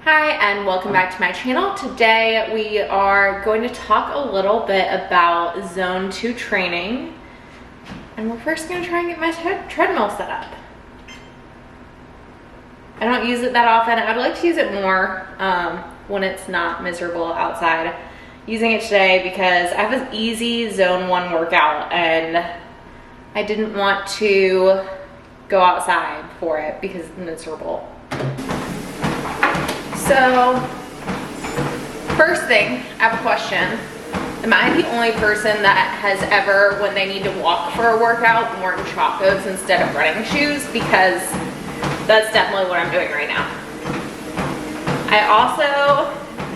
Hi and welcome back to my channel. Today we are going to talk a little bit about Zone 2 training, and we're first going to try and get my treadmill set up. I don't use it that often. I'd like to use it more when it's not miserable outside. Using it today because I have an easy Zone 1 workout and I didn't want to go outside for it because it's miserable. So, first thing, I have a question. Am I the only person that has ever, when they need to walk for a workout, worn Chacos instead of running shoes? Because that's definitely what I'm doing right now. I also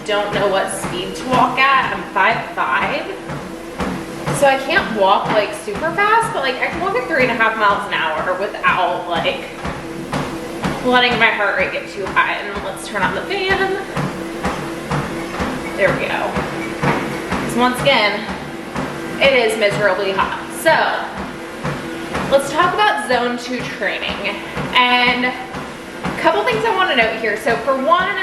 don't know what speed to walk at. I'm 5'5", so I can't walk like super fast, but like I can walk at 3.5 miles an hour without like letting my heart rate get too high. And let's turn on the fan. There we go. So once again, it is miserably hot. So let's talk about Zone 2 training. And a couple things I want to note here. So for one,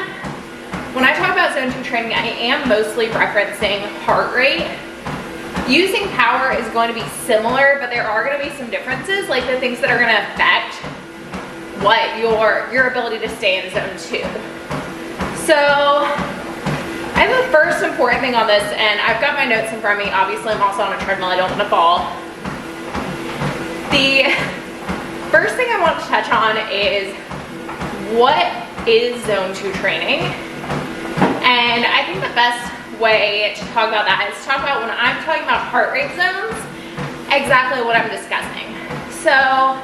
when I talk about Zone 2 training, I am mostly referencing heart rate. Using power is going to be similar, but there are going to be some differences, like the things that are going to affect what your ability to stay in Zone 2. So I think the first important thing on this, and I've got my notes in front of me, obviously I'm also on a treadmill, I don't want to fall. The first thing I want to touch on is what is Zone 2 training? And I think the best way to talk about that is to talk about when I'm talking about heart rate zones, exactly what I'm discussing. So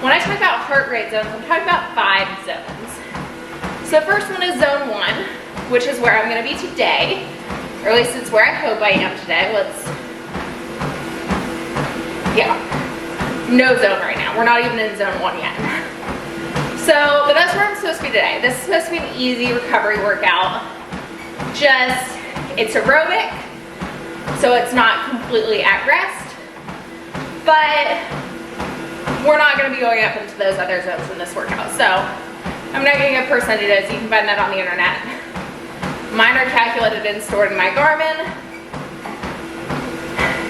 when I talk about heart rate zones, I'm talking about 5 zones. So the first one is Zone 1, which is where I'm going to be today, or at least it's where I hope I am today. No zone right now. We're not even in Zone 1 yet. So, but that's where I'm supposed to be today. This is supposed to be an easy recovery workout. It's aerobic, so it's not completely at rest, but we're not going to be going up into those other zones in this workout. So I'm not going to give percentages. You can find that on the internet. Mine are calculated and stored in my Garmin.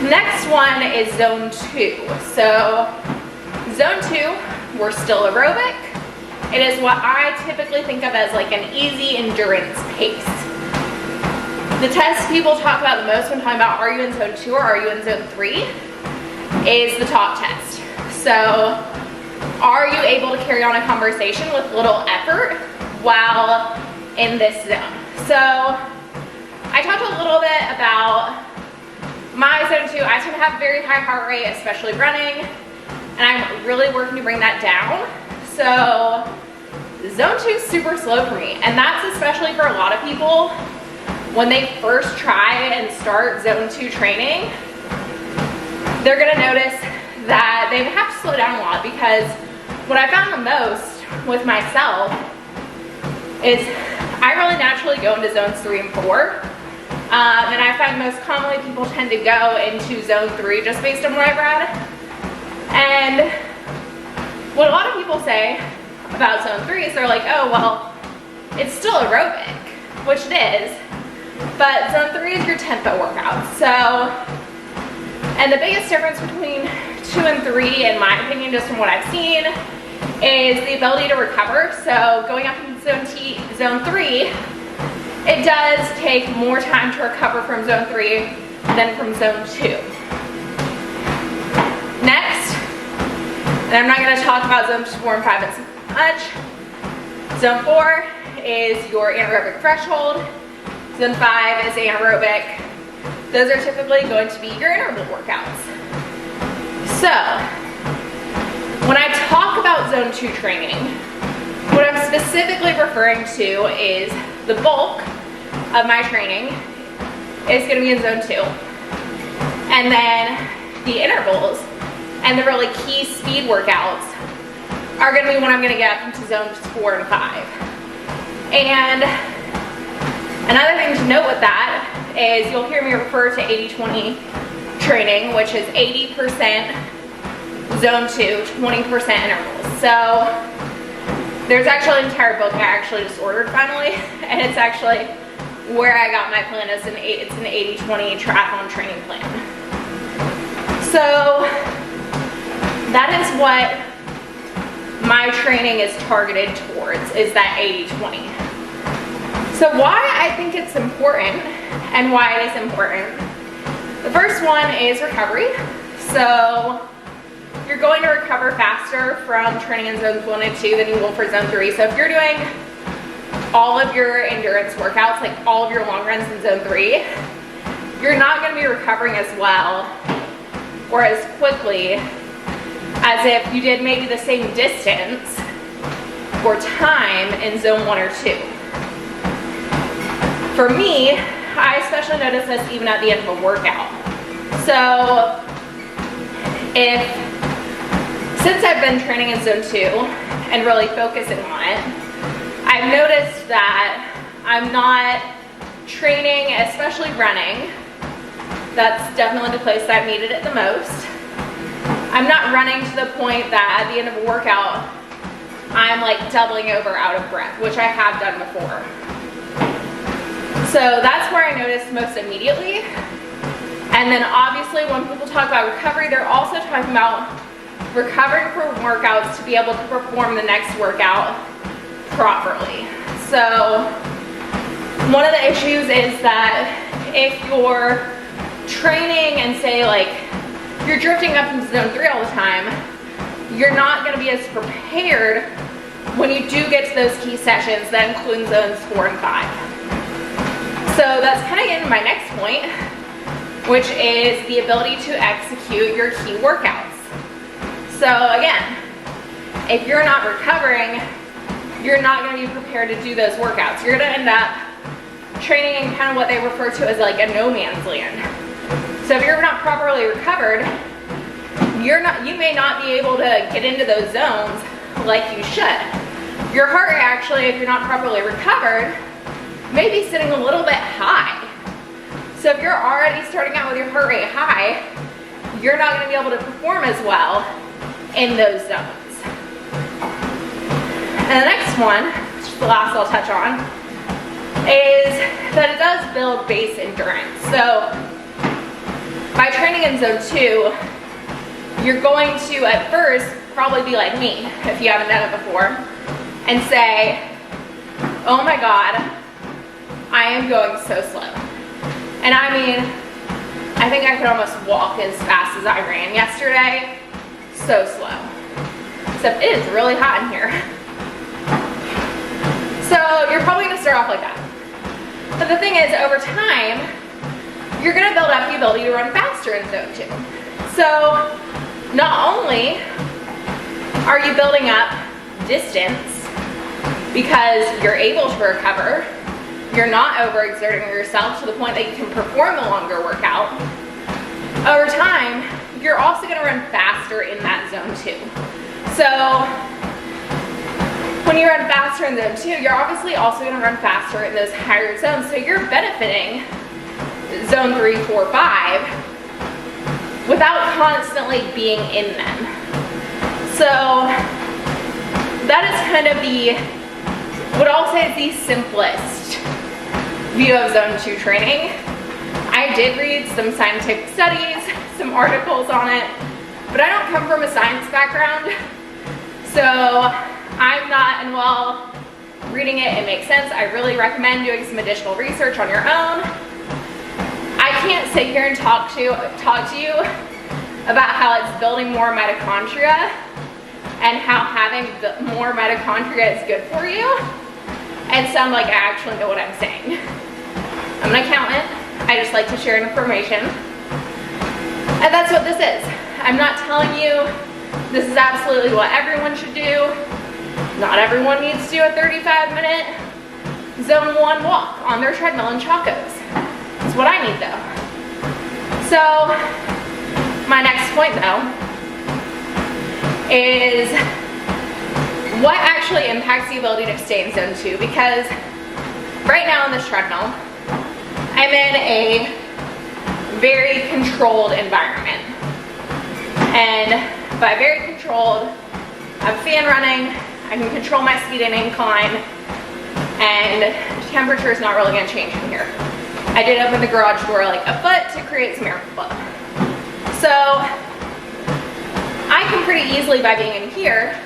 Next one is Zone 2. So Zone 2, we're still aerobic. It is what I typically think of as like an easy endurance pace. The test people talk about the most when talking about are you in Zone 2 or are you in Zone 3 is the talk test. So are you able to carry on a conversation with little effort while in this zone? So I talked a little bit about my Zone 2. I tend to have very high heart rate, especially running, and I'm really working to bring that down. So Zone 2 is super slow for me, and that's especially for a lot of people when they first try and start Zone 2 training. They're gonna notice that they have to slow down a lot, because what I found the most with myself is I really naturally go into Zones 3 and 4. And I find most commonly people tend to go into Zone 3 just based on what I've read. And what a lot of people say about Zone 3 is they're like, oh, well, it's still aerobic, which it is, but Zone 3 is your tempo workout. So, and the biggest difference between 2 and 3, in my opinion, just from what I've seen, is the ability to recover. So going up into Zone 3, it does take more time to recover from Zone 3 than from Zone 2. Next, and I'm not going to talk about Zones 4 and 5 as much. Zone 4 is your anaerobic threshold. Zone 5 is anaerobic. Those are typically going to be your interval workouts. So, when I talk about Zone 2 training, what I'm specifically referring to is the bulk of my training is going to be in Zone 2. And then the intervals and the really key speed workouts are going to be when I'm going to get up into Zones 4 and 5. And another thing to note with that is you'll hear me refer to 80-20 training, which is 80% Zone 2, 20% intervals. So There's actually an entire book I actually just ordered finally, and it's actually where I got my plan. It's an 80-20 triathlon training plan. So that is what my training is targeted towards, is that 80-20. So why I think it's important and why it is important. The first one is recovery. So you're going to recover faster from training in zones 1 and 2 than you will for zone 3. So if you're doing all of your endurance workouts, like all of your long runs in zone 3, you're not going to be recovering as well or as quickly as if you did maybe the same distance or time in zone 1 or 2. For me, I especially notice this even at the end of a workout. So since I've been training in zone 2 and really focusing on it, I've noticed that I'm not training, especially running. That's definitely the place that I've needed it the most. I'm not running to the point that at the end of a workout, I'm like doubling over out of breath, which I have done before. So that's where I noticed most immediately. And then obviously when people talk about recovery, they're also talking about recovering from workouts to be able to perform the next workout properly. So one of the issues is that if you're training and say like you're drifting up into zone 3 all the time, you're not going to be as prepared when you do get to those key sessions that include zones 4 and 5. So that's kind of getting to my next point, which is the ability to execute your key workouts. So again, if you're not recovering, you're not going to be prepared to do those workouts. You're going to end up training in kind of what they refer to as like a no man's land. So if you're not properly recovered, you may not be able to get into those zones like you should. Your heart rate actually, if you're not properly recovered, may be sitting a little bit high. So if you're already starting out with your heart rate high, you're not going to be able to perform as well in those zones. And the next one, which is the last I'll touch on, is that it does build base endurance. So by training in zone 2, you're going to at first probably be like me, if you haven't done it before, and say, oh my God, I am going so slow. And I mean, I think I could almost walk as fast as I ran yesterday. So slow. Except it is really hot in here. So you're probably gonna start off like that. But the thing is, over time, you're gonna build up the ability to run faster in zone 2. So not only are you building up distance because you're able to recover, you're not overexerting yourself to the point that you can perform the longer workout. Over time, you're also going to run faster in that zone 2. So when you run faster in zone 2, you're obviously also going to run faster in those higher zones. So you're benefiting zone 3, 4, 5 without constantly being in them. So that is kind of what I'll say is the simplest view of zone 2 training. I did read some scientific studies, some articles on it, but I don't come from a science background, so I'm not, and while reading it makes sense, I really recommend doing some additional research on your own. I can't sit here and talk to you about how it's building more mitochondria and how having more mitochondria is good for you and sound like I actually know what I'm saying. I'm an accountant. I just like to share information. And that's what this is. I'm not telling you this is absolutely what everyone should do. Not everyone needs to do a 35-minute zone 1 walk on their treadmill in Chacos. It's what I need though. So my next point though is what actually impacts the ability to stay in zone 2, because right now on this treadmill, I'm in a very controlled environment. And by very controlled, I have fan running, I I can control my speed and incline, and temperature is not really gonna change in here. I did open the garage door like a foot to create some airflow. So I can pretty easily, by being in here,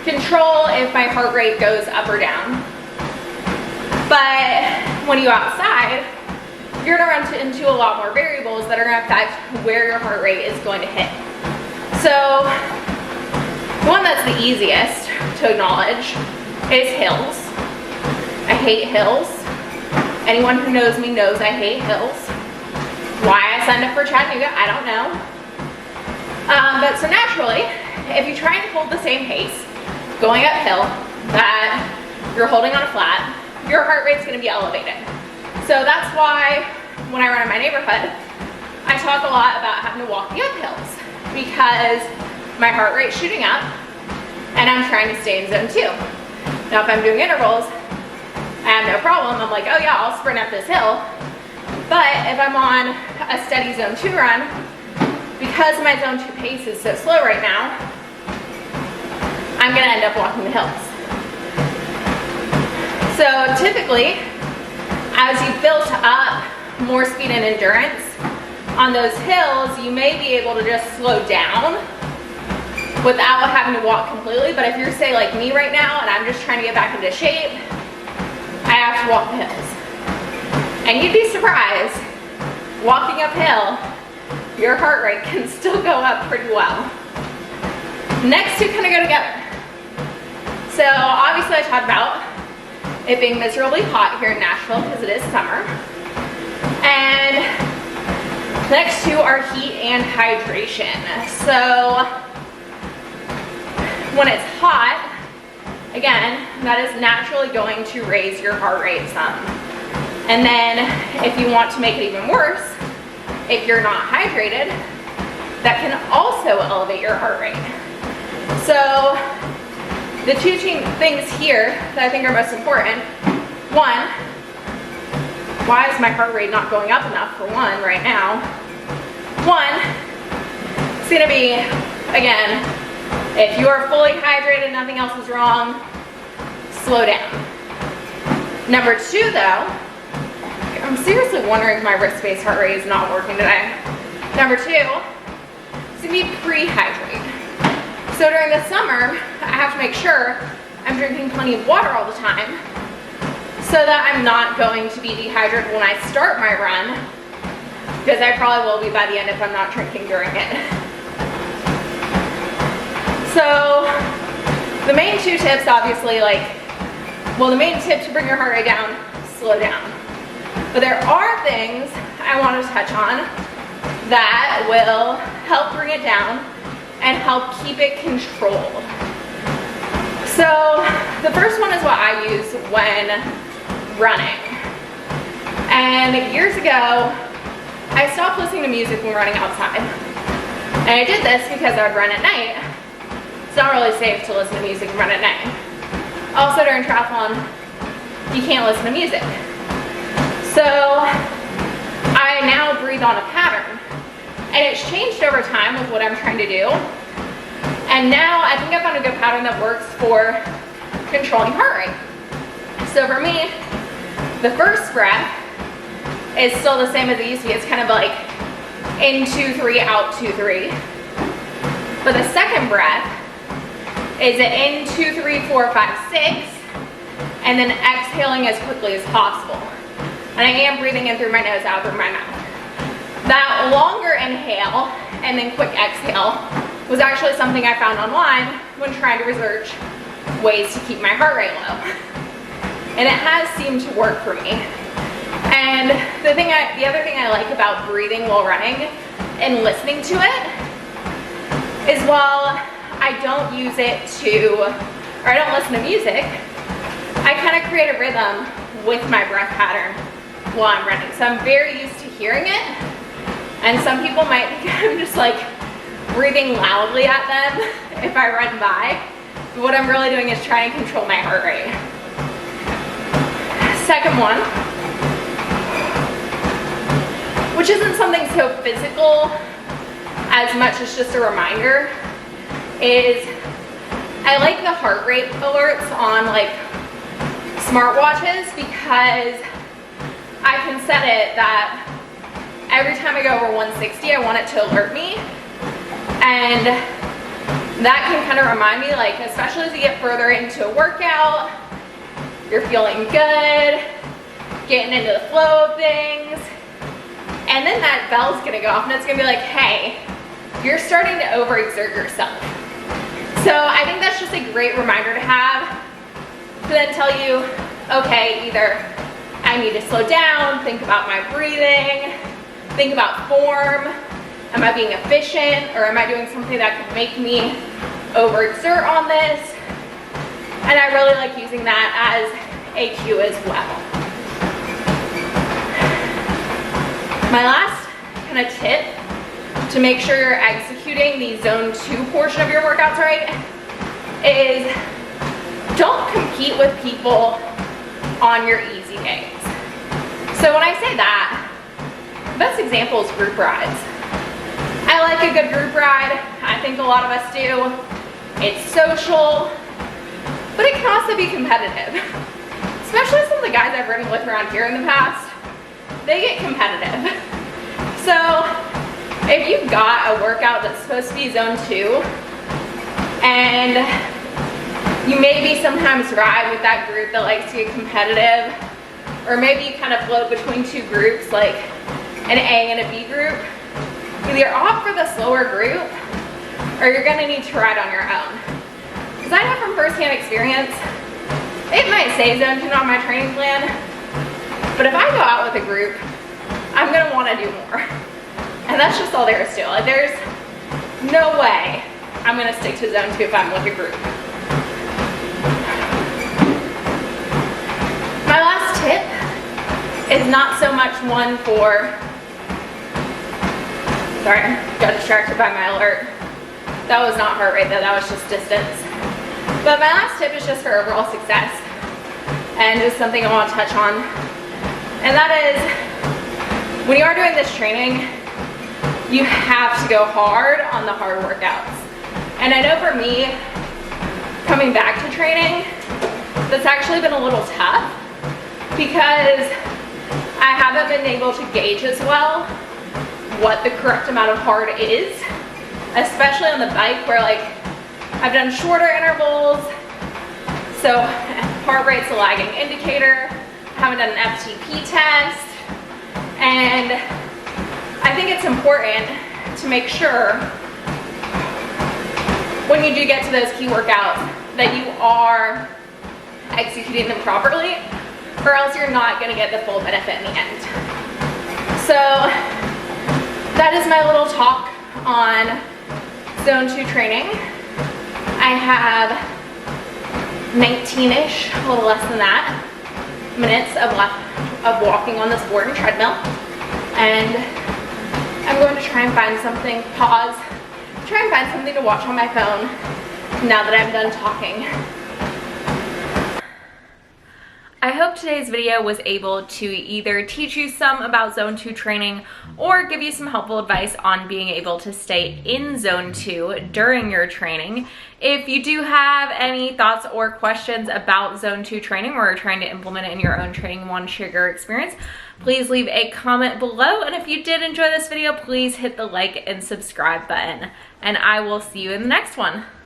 control if my heart rate goes up or down. But when you go outside, you're gonna run into a lot more variables that are gonna affect where your heart rate is going to hit. So the one that's the easiest to acknowledge is hills. I hate hills. Anyone who knows me knows I hate hills. Why I signed up for Chattanooga, I don't know. But so naturally, if you try and hold the same pace going uphill that you're holding on a flat, your heart rate's gonna be elevated. So that's why when I run in my neighborhood, I talk a lot about having to walk the uphills because my heart rate's shooting up and I'm trying to stay in zone 2. Now if I'm doing intervals, I have no problem. I'm like, oh yeah, I'll sprint up this hill. But if I'm on a steady zone 2 run, because my zone 2 pace is so slow right now, I'm gonna end up walking the hills. So typically, as you built up more speed and endurance on those hills, you may be able to just slow down without having to walk completely. But if you're, say, like me right now, and I'm just trying to get back into shape, I have to walk the hills. And you'd be surprised, walking uphill, your heart rate can still go up pretty well. Next two kind of go together. So obviously I talked about it being miserably hot here in Nashville because it is summer. And the next two are heat and hydration. So when it's hot, again, that is naturally going to raise your heart rate some. And then if you want to make it even worse, if you're not hydrated, that can also elevate your heart rate. So the two things here that I think are most important, one, why is my heart rate not going up enough for one right now? One, it's gonna be, again, if you are fully hydrated, nothing else is wrong, slow down. Number two though, I'm seriously wondering if my wrist-based heart rate is not working today. Number two, it's gonna be pre-hydrate. So during the summer, I have to make sure I'm drinking plenty of water all the time so that I'm not going to be dehydrated when I start my run, because I probably will be by the end if I'm not drinking during it. So the main two tips, obviously, the main tip to bring your heart rate down, slow down. But there are things I want to touch on that will help bring it down and help keep it controlled. So the first one is what I use when running. And years ago, I stopped listening to music when running outside. And I did this because I would run at night. It's not really safe to listen to music and run at night. Also during triathlon, you can't listen to music. So I now breathe on a pattern. And it's changed over time with what I'm trying to do. And now I think I found a good pattern that works for controlling heart rate. So for me, the first breath is still the same as it used to be. It's kind of like in 2, 3, out 2, 3. But the second breath is in 2, 3, 4, 5, 6, and then exhaling as quickly as possible. And I am breathing in through my nose, out through my mouth. That longer inhale and then quick exhale was actually something I found online when trying to research ways to keep my heart rate low. And it has seemed to work for me. And the other thing I like about breathing while running and listening to it is while I don't use it or I don't listen to music, I kind of create a rhythm with my breath pattern while I'm running. So I'm very used to hearing it. And some people might think I'm just like breathing loudly at them if I run by. But what I'm really doing is trying to control my heart rate. Second one, which isn't something so physical as much as just a reminder, is I like the heart rate alerts on like smartwatches because I can set it that every time I go over 160, I want it to alert me. And that can kind of remind me, like, especially as you get further into a workout, you're feeling good, getting into the flow of things, and then that bell's gonna go off and it's gonna be like, hey, you're starting to overexert yourself. So I think that's just a great reminder to have to then tell you, okay, either I need to slow down, think about my breathing, think about form, am I being efficient, or am I doing something that could make me overexert on this? And I really like using that as a cue as well. My last kind of tip to make sure you're executing the zone 2 portion of your workouts right is don't compete with people on your easy days. So when I say that, the best example is group rides. I like a good group ride. I think a lot of us do. It's social, but it can also be competitive. Especially some of the guys I've ridden with around here in the past, they get competitive. So if you've got a workout that's supposed to be zone 2, and you maybe sometimes ride with that group that likes to get competitive, or maybe you kind of float between 2 groups, like an A and a B group, either you're off for the slower group, or you're gonna need to ride on your own. Because I know from firsthand experience, it might say zone 2 on my training plan, but if I go out with a group, I'm gonna wanna do more. And that's just all there is to it. Like, there's no way I'm gonna stick to zone 2 if I'm with a group. My last tip is not so much one for, sorry, got distracted by my alert. That was not heart rate though, that was just distance. But my last tip is just for overall success, and just something I want to touch on. And that is, when you are doing this training, you have to go hard on the hard workouts. And I know for me, coming back to training, that's actually been a little tough because I haven't been able to gauge as well what the correct amount of hard is, especially on the bike where like I've done shorter intervals, so heart rate's a lagging indicator. I haven't done an FTP test, and I think it's important to make sure when you do get to those key workouts that you are executing them properly, or else you're not going to get the full benefit in the end. So that is my little talk on zone 2 training. I have 19-ish, a little less than that, minutes of walking on this board and treadmill, and I'm going to try and find something, try and find something to watch on my phone now that I'm done talking. I hope today's video was able to either teach you some about zone 2 training or give you some helpful advice on being able to stay in zone 2 during your training. If you do have any thoughts or questions about zone 2 training or are trying to implement it in your own training and want to share your experience, please leave a comment below. And if you did enjoy this video, please hit the like and subscribe button. And I will see you in the next one.